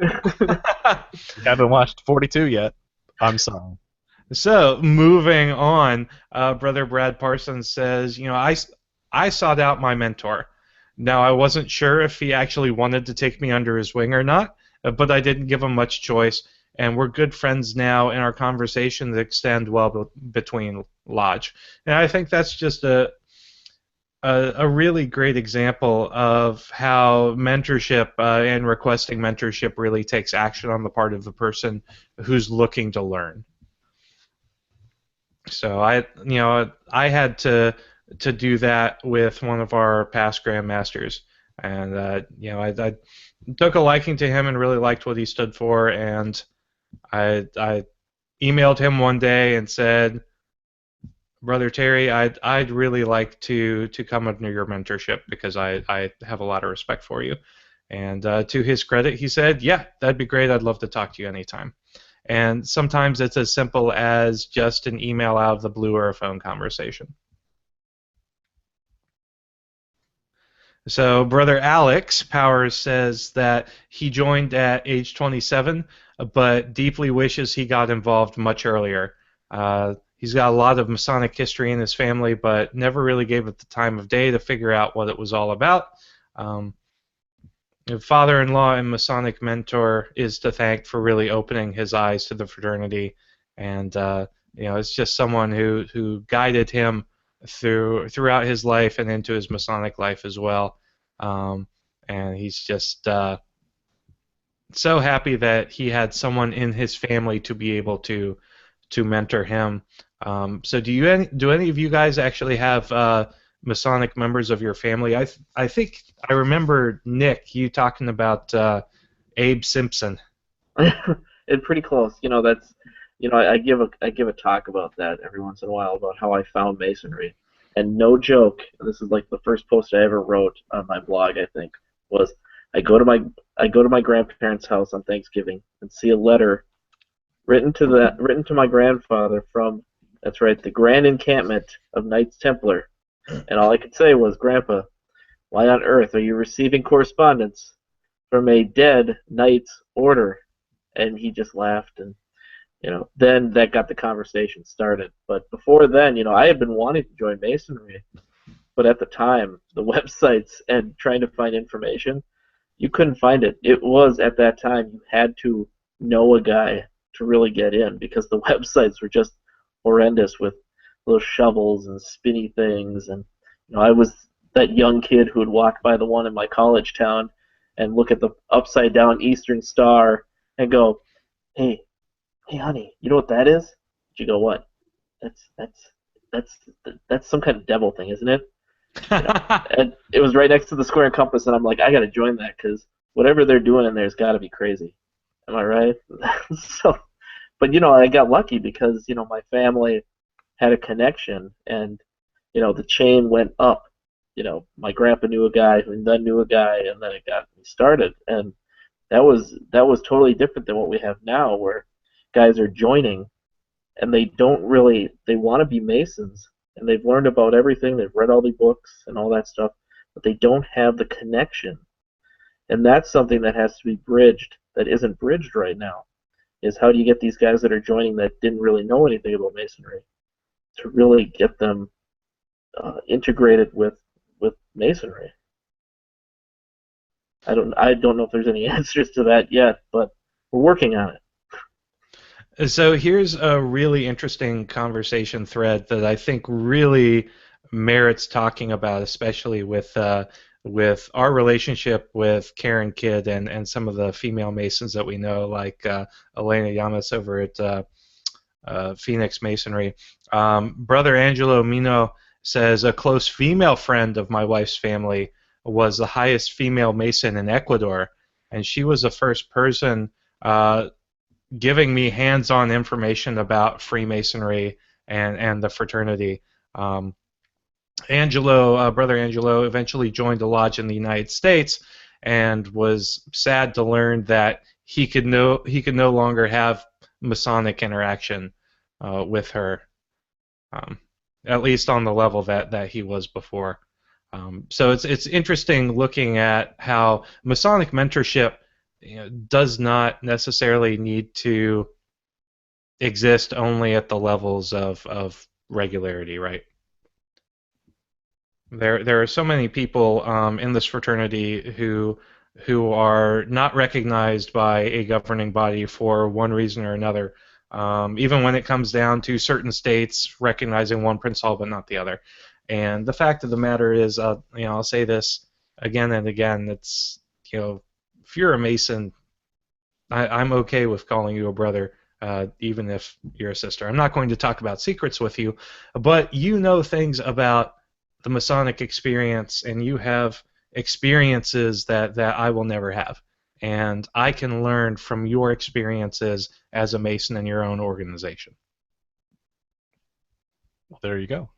Haven't watched 42 yet. I'm sorry. So, moving on, Brother Brad Parsons says, I sought out my mentor. Now, I wasn't sure if he actually wanted to take me under his wing or not, but I didn't give him much choice, and we're good friends now, and our conversations extend well between Lodge. And I think that's just a really great example of how mentorship and requesting mentorship really takes action on the part of the person who's looking to learn. So I had to do that with one of our past grandmasters, and I took a liking to him and really liked what he stood for, and I emailed him one day and said, "Brother Terry, I'd really like to come under your mentorship because I have a lot of respect for you." And to his credit, he said, "Yeah, that'd be great. I'd love to talk to you anytime." And sometimes it's as simple as just an email out of the blue or a phone conversation. So Brother Alex Powers says that he joined at age 27, but deeply wishes he got involved much earlier. He's got a lot of Masonic history in his family, but never really gave it the time of day to figure out what it was all about. Father-in-law and Masonic mentor is to thank for really opening his eyes to the fraternity, and it's just someone who guided him throughout his life and into his Masonic life as well. And he's just so happy that he had someone in his family to be able to mentor him. So do any of you guys actually have Masonic members of your family. I think I remember, Nick, you talking about Abe Simpson. And pretty close. That's I give a talk about that every once in a while about how I found Masonry. And no joke, this is like the first post I ever wrote on my blog, I think, was I go to my grandparents' house on Thanksgiving and see a letter written to my grandfather from, that's right, the Grand Encampment of Knights Templar. And all I could say was, Grandpa, why on earth are you receiving correspondence from a dead knight's order? And he just laughed, and then that got the conversation started. But before then, I had been wanting to join Masonry, but at the time, the websites and trying to find information, you couldn't find it. It was, at that time, you had to know a guy to really get in, because the websites were just horrendous with little shovels and spinny things. And I was that young kid who would walk by the one in my college town and look at the upside down Eastern Star and go, hey, honey, you know what that is? She go, what? That's some kind of devil thing, isn't it? And it was right next to the square and compass, and I'm like, I gotta join that, because whatever they're doing in there's got to be crazy. Am I right? So, but I got lucky because my family had a connection, and the chain went up. My grandpa knew a guy who then knew a guy, and then it got me started, and that was totally different than what we have now, where guys are joining and they want to be Masons, and they've learned about everything, they've read all the books and all that stuff, but they don't have the connection. And that's something that has to be bridged, that isn't bridged right now, is how do you get these guys that are joining that didn't really know anything about Masonry to really get them integrated with Masonry. I don't know if there's any answers to that yet, but we're working on it. So here's a really interesting conversation thread that I think really merits talking about, especially with our relationship with Karen Kidd and some of the female Masons that we know, like Elena Yamas over at Phoenix Masonry. Brother Angelo Mino says, a close female friend of my wife's family was the highest female Mason in Ecuador, and she was the first person giving me hands-on information about Freemasonry and the fraternity. Brother Angelo eventually joined a lodge in the United States and was sad to learn that he could no longer have Masonic interaction with her, at least on the level that he was before. So it's interesting looking at how Masonic mentorship does not necessarily need to exist only at the levels of regularity, right? There are so many people in this fraternity who are not recognized by a governing body for one reason or another. Even when it comes down to certain states recognizing one principle but not the other. And the fact of the matter is, I'll say this again and again. It's if you're a Mason, I'm okay with calling you a brother, even if you're a sister. I'm not going to talk about secrets with you, but you know things about the Masonic experience, and you have experiences that I will never have. And I can learn from your experiences as a Mason in your own organization. Well, there you go.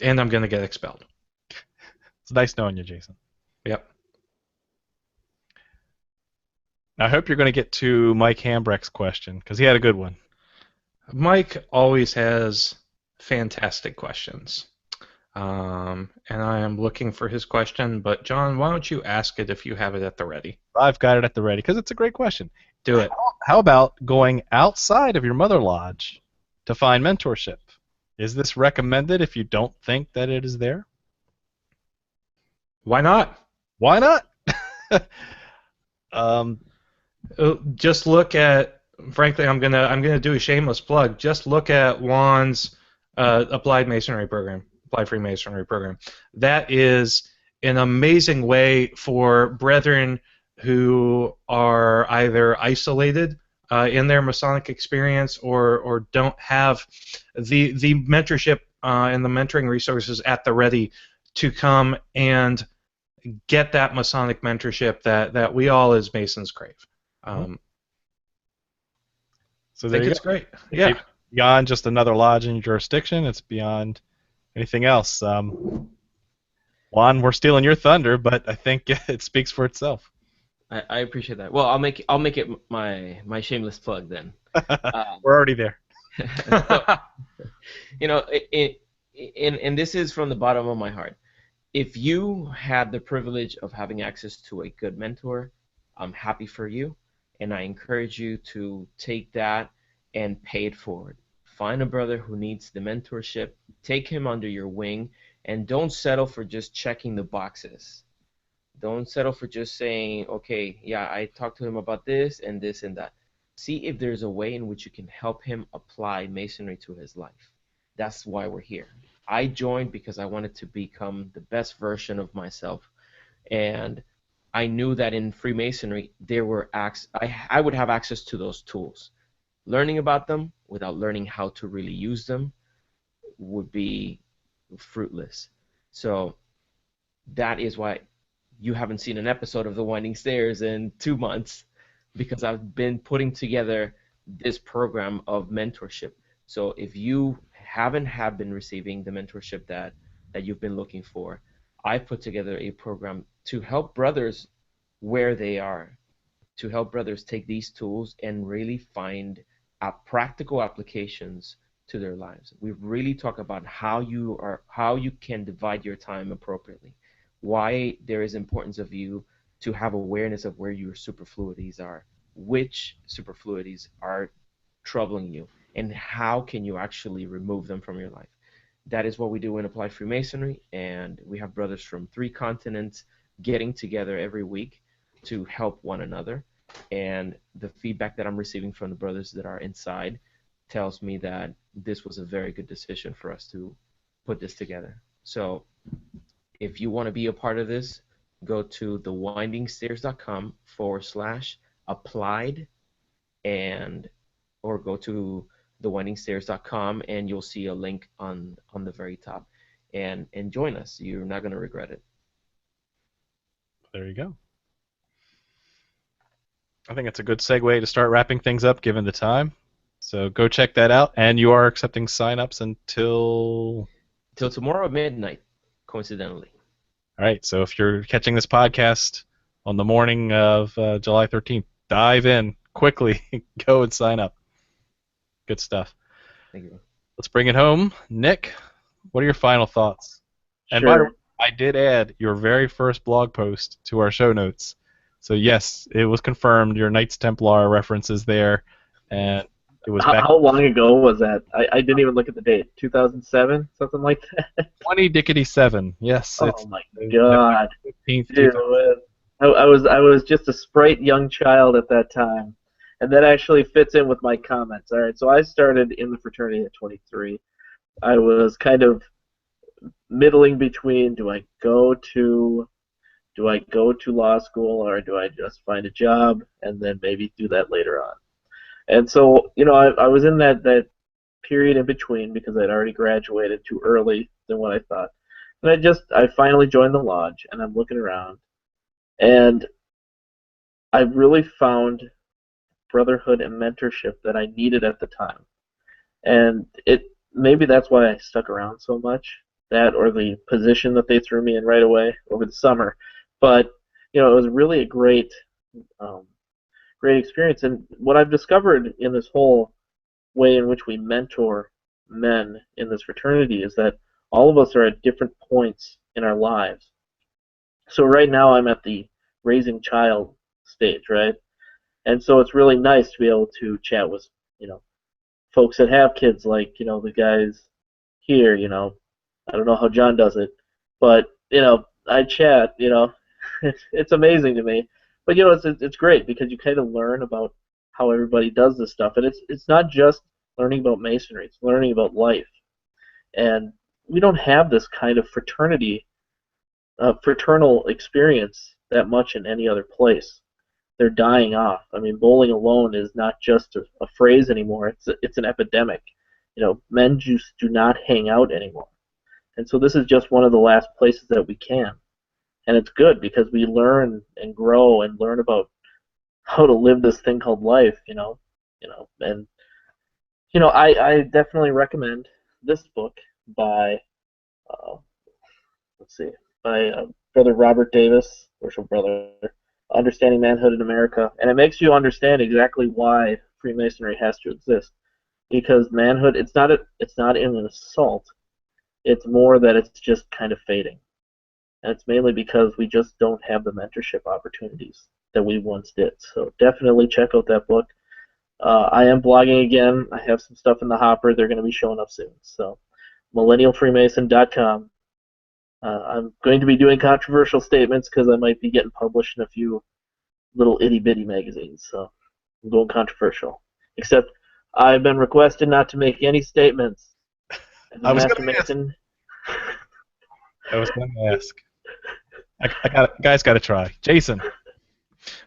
And I'm going to get expelled. It's nice knowing you, Jason. Yep. I hope you're going to get to Mike Hambrecht's question, because he had a good one. Mike always has fantastic questions. And I am looking for his question, but John, why don't you ask it if you have it at the ready? I've got it at the ready, because it's a great question. Do it. How about going outside of your mother lodge to find mentorship? Is this recommended if you don't think that it is there? Why not? Why not? Just look at, frankly, I'm gonna do a shameless plug. Just look at Juan's Applied Masonry program, Applied Freemasonry program. That is an amazing way for brethren who are either isolated in their Masonic experience or don't have the mentorship and the mentoring resources at the ready to come and get that Masonic mentorship that we all as Masons crave. So I there think you it's go. great. Yeah. It's beyond just another lodge in your jurisdiction. It's beyond anything else. Juan, we're stealing your thunder, but I think it speaks for itself. I appreciate that. Well, I'll make it my shameless plug then. We're already there. So, and this is from the bottom of my heart. If you had the privilege of having access to a good mentor, I'm happy for you, and I encourage you to take that and pay it forward. Find a brother who needs the mentorship, take him under your wing, and don't settle for just checking the boxes. Don't settle for just saying, okay, yeah, I talked to him about this and this and that. See if there's a way in which you can help him apply Masonry to his life. That's why we're here. I joined because I wanted to become the best version of myself, and I knew that in Freemasonry I would have access to those tools. Learning about them without learning how to really use them would be fruitless. So that is why you haven't seen an episode of The Winding Stairs in 2 months, because I've been putting together this program of mentorship. So if you have been receiving the mentorship that you've been looking for, I've put together a program to help brothers where they are, to help brothers take these tools and really find practical applications to their lives. We really talk about how you can divide your time appropriately, why there is importance of you to have awareness of where your superfluities are, which superfluities are troubling you, and how can you actually remove them from your life. That is what we do in Applied Freemasonry, and we have brothers from 3 continents getting together every week to help one another. And the feedback that I'm receiving from the brothers that are inside tells me that this was a very good decision for us to put this together. So if you want to be a part of this, go to thewindingstairs.com/applied, or go to thewindingstairs.com and you'll see a link on the very top, and join us. You're not going to regret it. There you go. I think it's a good segue to start wrapping things up given the time. So go check that out. And you are accepting signups until Tomorrow at midnight, coincidentally. All right. So if you're catching this podcast on the morning of July 13th, dive in quickly. Go and sign up. Good stuff. Thank you. Let's bring it home. Nick, what are your final thoughts? And by the way, I did add your very first blog post to our show notes. So yes, it was confirmed. Your Knights Templar reference is there, and it was back. How long ago was that? I didn't even look at the date. 2007, something like that. 20-7. Yes. Oh my God, 15th, dude! I was just a sprite young child at that time, and that actually fits in with my comments. All right, so I started in the fraternity at 23. I was kind of middling between do I go to law school or do I just find a job and then maybe do that later on. And so, I was in that period in between because I'd already graduated too early than what I thought. And I finally joined the lodge, and I'm looking around, and I really found brotherhood and mentorship that I needed at the time. And maybe that's why I stuck around so much, that or the position that they threw me in right away over the summer. But, it was really a great experience. And what I've discovered in this whole way in which we mentor men in this fraternity is that all of us are at different points in our lives. So right now I'm at the raising child stage, right? And so it's really nice to be able to chat with, folks that have kids, like, the guys here, I don't know how John does it, but, I chat, it's amazing to me. But, it's great because you kind of learn about how everybody does this stuff. And it's not just learning about Masonry, it's learning about life. And we don't have this kind of fraternal experience that much in any other place. They're dying off. I mean, bowling alone is not just a phrase anymore. It's an epidemic. Men just do not hang out anymore. And so this is just one of the last places that we can. And it's good because we learn and grow and learn about how to live this thing called life, and I definitely recommend this book by uh, let's see, by Brother Robert Davis, worship brother, Understanding Manhood in America, and it makes you understand exactly why Freemasonry has to exist. Because manhood, it's not an assault. It's more that it's just kind of fading, and it's mainly because we just don't have the mentorship opportunities that we once did. So definitely check out that book. I am blogging again. I have some stuff in the hopper. They're going to be showing up soon. So millennialfreemason.com. I'm going to be doing controversial statements because I might be getting published in a few little itty-bitty magazines. So I'm going controversial. Except I've been requested not to make any statements. As a I was Master going to ask. Mason. I was going to ask. Guys got to try. Jason.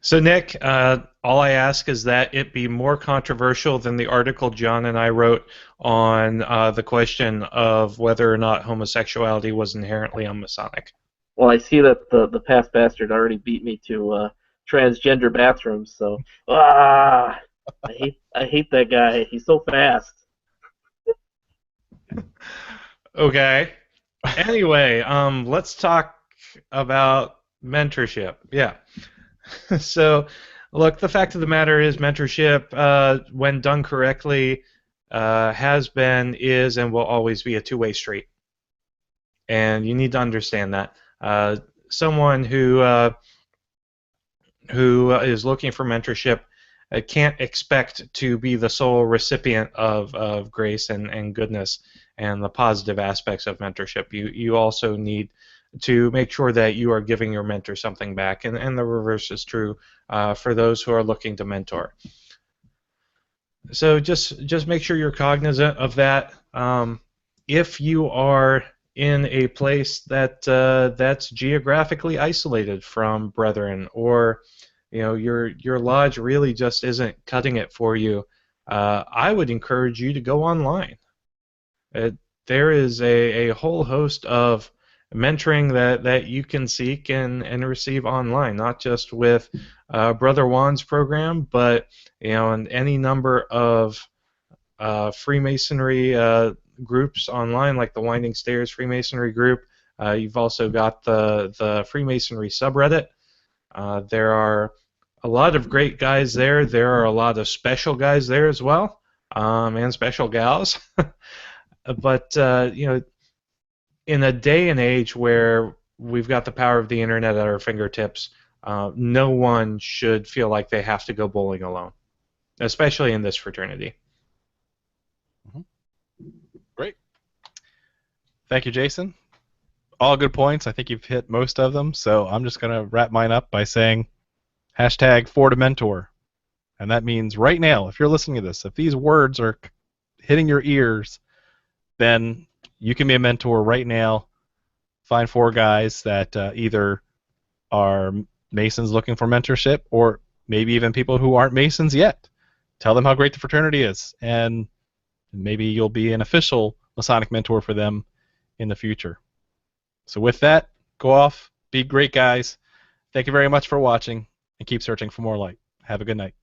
So, Nick, all I ask is that it be more controversial than the article John and I wrote on the question of whether or not homosexuality was inherently unmasonic. Well, I see that the past bastard already beat me to transgender bathrooms, so I hate that guy. He's so fast. Okay. Anyway, let's talk about mentorship. Yeah. So, look, the fact of the matter is mentorship, when done correctly, has been, is, and will always be a two-way street. And you need to understand that. Someone who is looking for mentorship can't expect to be the sole recipient of grace and goodness and the positive aspects of mentorship. You also need to make sure that you are giving your mentor something back, and the reverse is true for those who are looking to mentor. So just make sure you're cognizant of that. If you are in a place that's geographically isolated from brethren, or your lodge really just isn't cutting it for you, I would encourage you to go online. There is a whole host of mentoring that you can seek and receive online, not just with Brother Juan's program, but in any number of Freemasonry groups online, like the Winding Stairs Freemasonry group. You've also got the Freemasonry subreddit. There are a lot of great guys there. There are a lot of special guys there as well, and special gals. But in a day and age where we've got the power of the internet at our fingertips, no one should feel like they have to go bowling alone, especially in this fraternity. Great. Thank you, Jason. All good points. I think you've hit most of them, so I'm just going to wrap mine up by saying #ForToMentor. And that means right now, if you're listening to this, if these words are hitting your ears, then you can be a mentor right now. Find 4 guys that either are Masons looking for mentorship, or maybe even people who aren't Masons yet. Tell them how great the fraternity is, and maybe you'll be an official Masonic mentor for them in the future. So with that, go off, be great guys. Thank you very much for watching, and keep searching for more light. Have a good night.